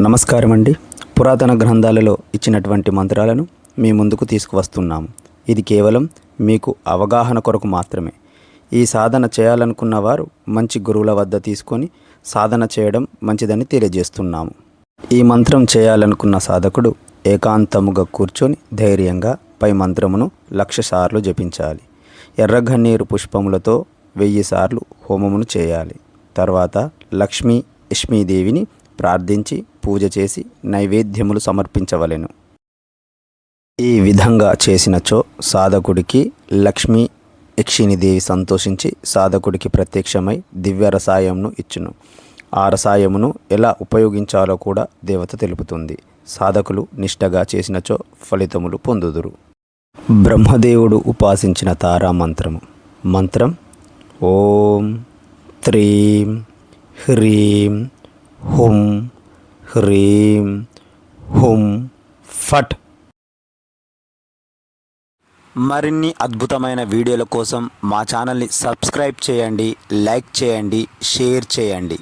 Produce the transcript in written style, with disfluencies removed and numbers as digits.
నమస్కారం అండి. పురాతన గ్రంథాలలో ఇచ్చినటువంటి మంత్రాలను మీ ముందుకు తీసుకువస్తున్నాము. ఇది కేవలం మీకు అవగాహన కొరకు మాత్రమే. ఈ సాధన చేయాలనుకున్న వారు మంచి గురువుల వద్ద తీసుకొని సాధన చేయడం మంచిదని తెలియజేస్తున్నాము. ఈ మంత్రం చేయాలనుకున్న సాధకుడు ఏకాంతముగా కూర్చొని ధైర్యంగా పై మంత్రమును 1,00,000 సార్లు జపించాలి. ఎర్రగన్నేరు పుష్పములతో 1000 సార్లు హోమమును చేయాలి. తర్వాత లక్ష్మీదేవిని ప్రార్థించి పూజ చేసి నైవేద్యములు సమర్పించవలెను. ఈ విధంగా చేసినచో సాధకుడికి లక్ష్మీదేవి సంతోషించి సాధకుడికి ప్రత్యక్షమై దివ్య రసాయమును ఇచ్చును. ఆ రసాయమును ఎలా ఉపయోగించాలో కూడా దేవత తెలుపుతుంది. సాధకులు నిష్టగా చేసినచో ఫలితములు పొందుదురు. బ్రహ్మదేవుడు ఉపాసించిన తారా మంత్రము. మంత్రం ఓం త్రీం హ్రీం హుం హ్రీం హుం ఫట్. మరిన్ని అద్భుతమైన వీడియోల కోసం మా ఛానల్ని సబ్స్క్రైబ్ చేయండి, లైక్ చేయండి, షేర్ చేయండి.